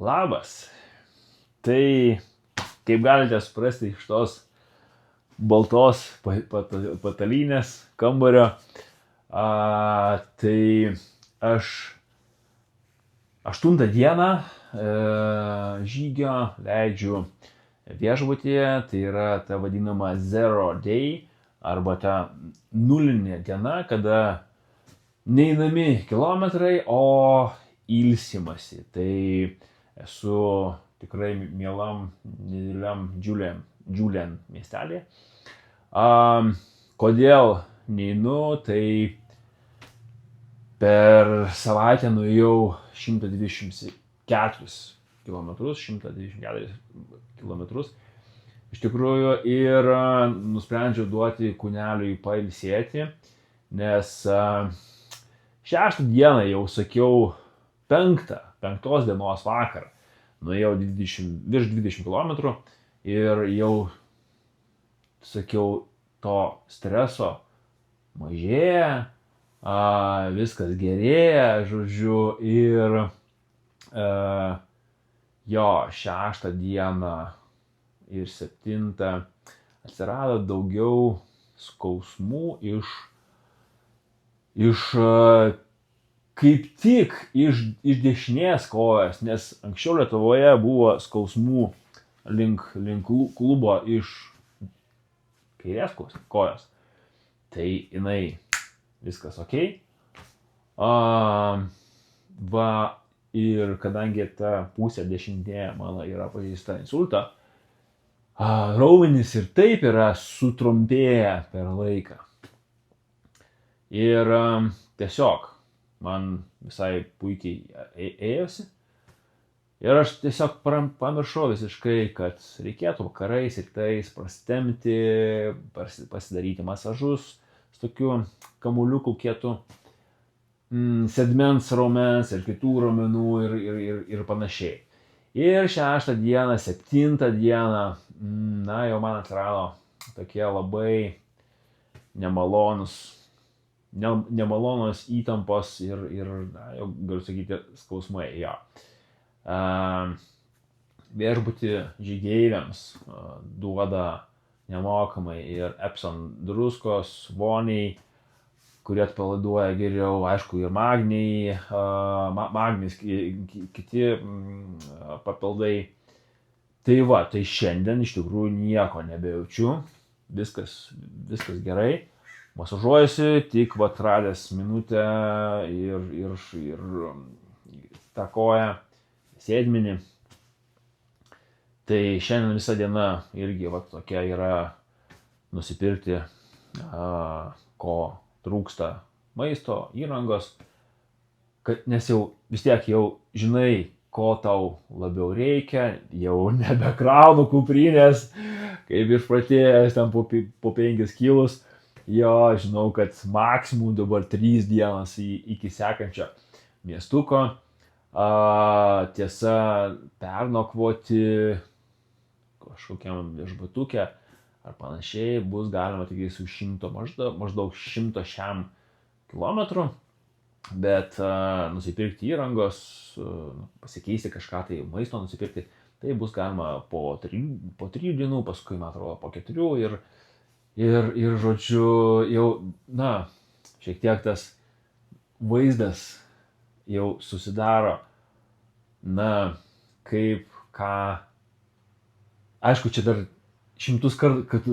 Labas. Tai, kaip galite suprasti iš tos baltos patalynės kambario, tai aš 8 dieną žygio leidžiu viešbutyje, tai yra ta vadinama zero day, arba ta nulinė diena, kada neeinami kilometrai, o ilsimasi. Tai esu tikrai mielam, nedideliam Julian miestelėje. Kodėl neinu, tai per savaitę nuėjau 124 km. Iš tikrųjų, ir nusprendžiau duoti kūneliui pailsėti, nes 6 dieną jau sakiau, 5 dienos vakarą nuėjau virš 20 km ir jau sakiau, to streso mažėja, viskas gerėja, žodžiu, ir jo 6 dieną ir 7 atsirado daugiau skausmų kaip tik iš dešinės kojos, nes anksčiau Lietuvoje buvo skausmų link klubo iš kairės kojos. Tai jinai viskas ok. Ir kadangi ta pusė dešinė mano yra pažeista insulto, raumenys ir taip yra sutrumpėję per laiką. Ir tiesiog man visai puikiai ėjosi. Ir aš tiesiog pamiršau visiškai, kad reikėtų vakarais ir tais prastemti, pasidaryti masažus su tokiu kamuliuku kietu, sedmens raumens ir kitų raumenų ir panašiai. Ir 6 dieną, 7 dieną, jau man atsirado tokie labai nemalonus įtampos ir jau galiu sakyti, skausmai. Jo. Viešbutį žygeiviams duoda nemokamai ir Epsom druskos, voniai, kurie atpalaiduoja geriau, aišku, ir magnis, kiti papildai. Tai va, tai šiandien iš tikrųjų nieko nebejaučiu, viskas gerai. Masažuojasi, tik radęs minutę ir tą koją, sėdmenį. Tai šiandien visa diena irgi tokia yra nusipirkti, ko trūksta, maisto, įrangos, nes jau vis tiek jau žinai, ko tau labiau reikia, jau nebekraunu kuprinės, kaip išpratėjęs ten po 5 kilus. Jo, žinau, kad maksimum dabar 3 dienas iki sekančio miestuko. Tiesa, pernakvoti kažkokiam viešbutuke ar panašiai bus galima tik su maždaug 100 km, bet nusipirkti įrangos, pasikeisti kažką, tai maisto nusipirkti, tai bus galima po 3 dienų, paskui, man atrodo, po 4 ir žodžiu, jau, šiek tiek tas vaizdas jau susidaro, kaip ką, aišku, čia dar 100 kartų,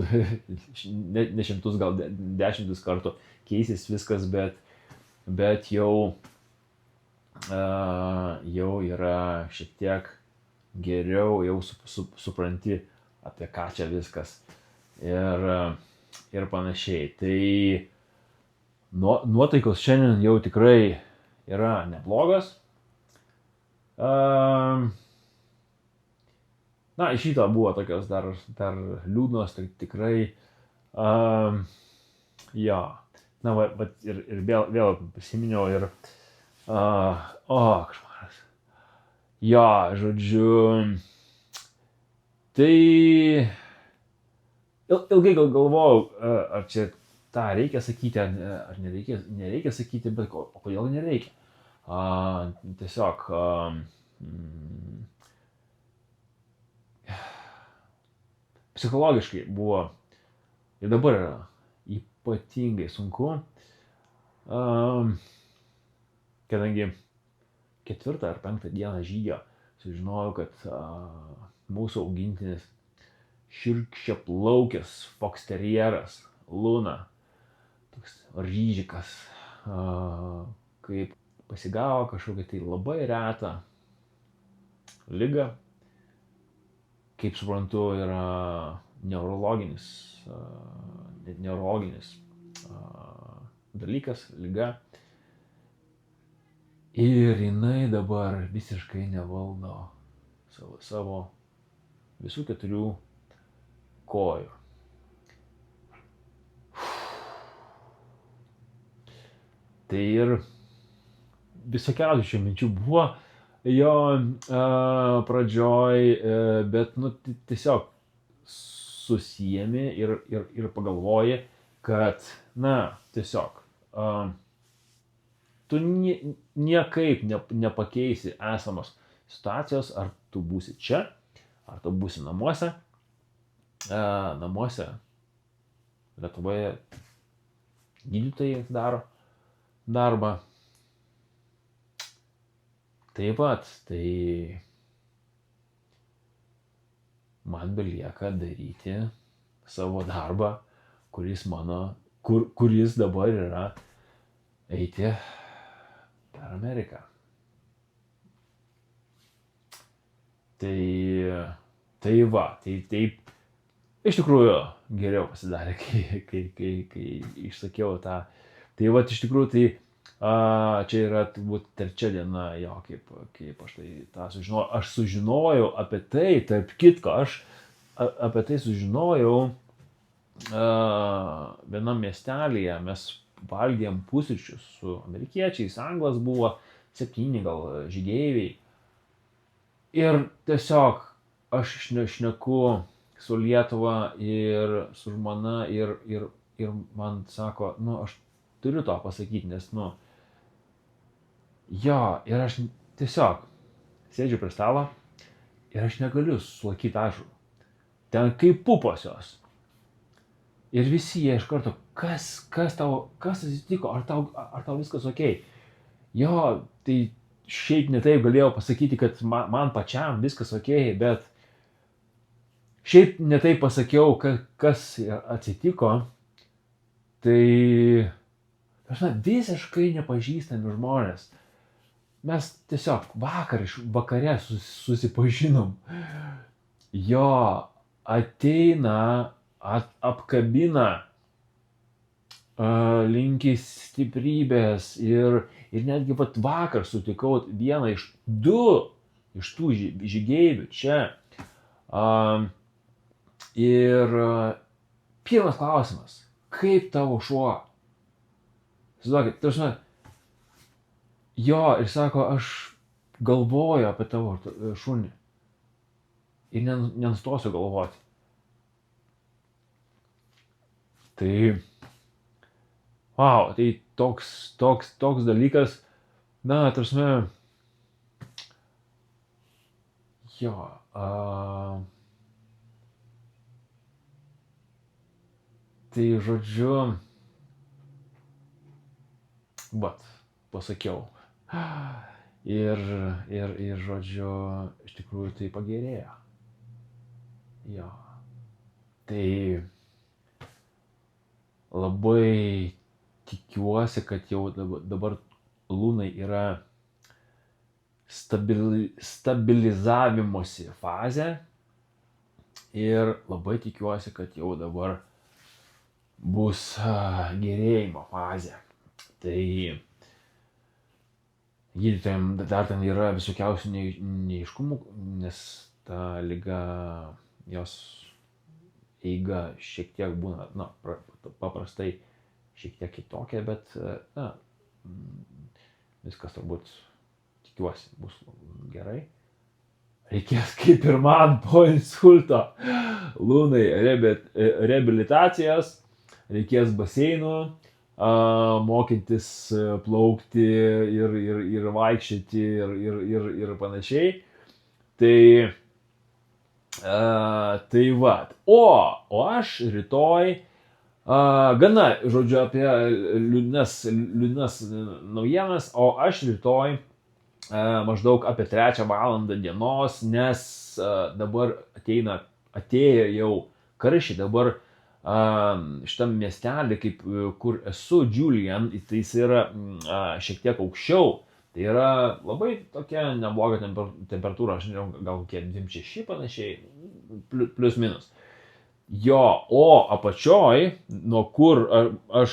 ne 100, gal 10 kartų keisis viskas, bet jau yra šiek tiek geriau, jau supranti, apie ką čia viskas ir panašiai. Tai nuotaikos šiandien jau tikrai yra neblogas. Iš ryto buvo tokios dar liūdnos, tai tikrai, jo, ir vėl prisiminiau ir, kažmaras. Jo, žodžiu, tai ilgai galvojau, ar čia tą reikia sakyti, ar nereikia sakyti, bet o kodėl nereikia. Tiesiog psichologiškai buvo ir dabar yra ypatingai sunku, kadangi 4 ar 5 dieną žygio sužinojau, kad mūsų augintinis šiurkščiaplaukis foksterjeras Luna, toks ryžikas, kaip pasigavo kažkokią tai labai retą ligą, kaip suprantu, yra neurologinis dalykas, liga. Ir jinai dabar visiškai nevaldo savo visų 4 kojų. Tai ir visokiausių šių minčių buvo jo pradžioj, bet tiesiog susijami ir pagalvoji, kad, tiesiog tu niekaip nepakeisi esamos situacijos, ar tu būsi čia, ar tu būsi namuose. Namuose Lietuvoje gydytojai daro darbą. Taip pat, tai man belieka daryti savo darbą, kuris dabar yra eiti per Ameriką. Tai taip, iš tikrųjų geriau pasidarė, kai išsakiau tą. Tai iš tikrųjų, čia yra turbūt 3 diena jo, kaip aš tą sužinojau. Aš sužinojau apie tai, tarp kitko, aš apie tai sužinojau vienam miestelyje, mes valgėm pusryčius su amerikiečiais, anglas buvo, 7 gal žygeiviai. Ir tiesiog aš šneku su Lietuva ir su žmona ir man sako, aš turiu to pasakyti, nes, ir aš tiesiog sėdžiu prie stalo ir aš negaliu sulaikyti ašarų. Ten kaip pupos jos. Ir visi jie iš karto, kas atsitiko, ar tau viskas okei? Jo, tai šiaip ne taip galėjau pasakyti, kad man pačiam viskas okei, bet šiaip ne taip pasakiau, kas atsitiko. Tai visiškai nepažįstami žmonės. Mes tiesiog vakare susipažinom. Jo, ateina, apkabina, linki stiprybės ir netgi vakar sutikau vieną iš 2 iš tų žygeivių čia. Ir pirmas klausimas, kaip tavo šuo? Suduokit, jo, ir sako, aš galvoju apie tavo šunį ir nenustosiu galvoti. Tai, tai toks dalykas, jo, tai žodžiu, pasakiau. Ir žodžiu, iš tikrųjų tai pagerėjo. Jo. Tai labai tikiuosi, kad jau dabar Lunai yra stabilizavimosi fazė. Ir labai tikiuosi, kad jau dabar bus gerėjimo fazė. Tai gydytojams dar ten yra visokiausių neaiškumų, nes ta liga, jos eiga šiek tiek būna, paprastai šiek tiek kitokia, bet viskas turbūt, tikiuosi, bus gerai. Reikės kaip ir man po insulto Lunai reabilitacijos, reikės baseinų, mokytis plaukti ir vaikščioti ir panašiai. Tai Tai va. O aš rytoj, gana, žodžiu, apie liūdnas naujienas, o aš rytoj maždaug apie 3 valandą dienos, nes dabar atėjo jau karščiai, dabar šitam miestelį, kur esu, Julian, tai jis yra šiek tiek aukščiau, tai yra labai tokia nebloga temperatūra, aš nežinau, gal kokie 26 panašiai, plus minus. Jo, o apačioj, nuo kur aš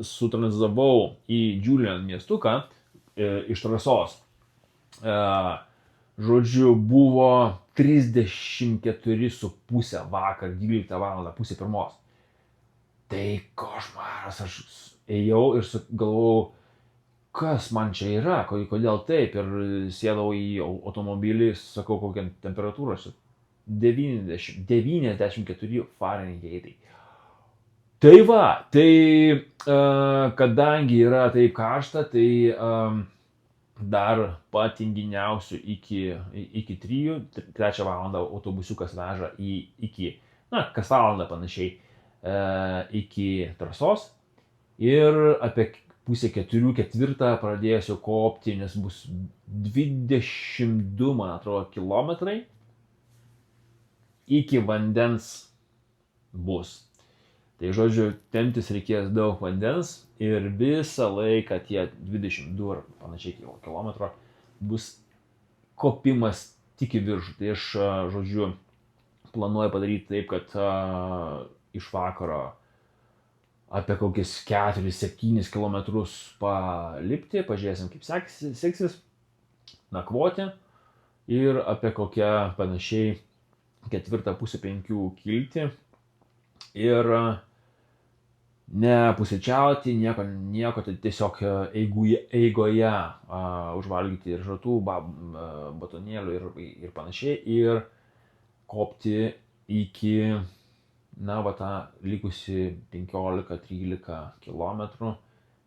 sutranzavau į Julian miestuką iš trasos, žodžiu, buvo 34,5 vakar, 12 val. Pusė pirmos. Tai košmaras, aš ėjau ir galvojau, kas man čia yra, kodėl taip, ir sėdau į automobilį, sakau, kokią temperatūrą, 94 Fahrenheitai. Tai va, kadangi yra taip karšta, tai dar patinginiausiu iki 3 valandą autobusiukas veža kas valandą panašiai, iki trasos, ir apie pusę 4 pradėsiu kopti, nes bus 22, man atrodo, kilometrai iki vandens bus. Tai žodžiu, temptis reikės daug vandens ir visą laiką tie 22 ar panašiai kilometro bus kopimas tik į viršų. Tai aš, žodžiu, planuoju padaryti taip, kad iš vakaro apie kokius 4-7 kilometrus palipti, pažiūrėsim, kaip seksis, nakvoti, ir apie kokią panašiai 4:30 kilti ir nepusryčiauti, nieko, tai tiesiog eigoje užvalgyti riešutų, batonėlių ir panašiai, ir kopti iki, tą likusi 15-13 kilometrų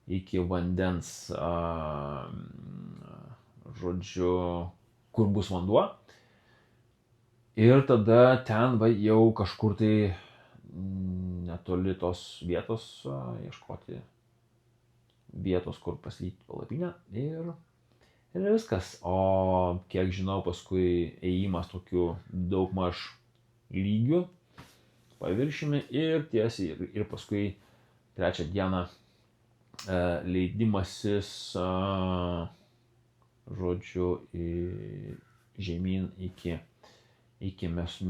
iki vandens, žodžiu, kur bus vanduo. Ir tada ten jau kažkur tai netoli tos vietos ieškoti vietos, kur pasidaryti palapinę, ir viskas. O kiek žinau, paskui ėjimas tokiu daugmaž lygiu paviršiumi ir tiesiai, ir paskui 3 dieną leidimasis, žodžiu, žemyn iki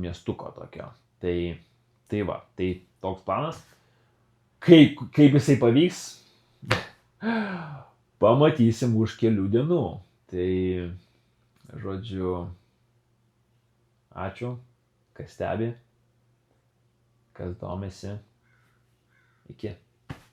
miestuko tokio. Tai va, tai toks planas. Kaip jisai pavyks, pamatysim už kelių dienų. Tai, žodžiu, ačiū, kas stebi, kas domisi. Iki.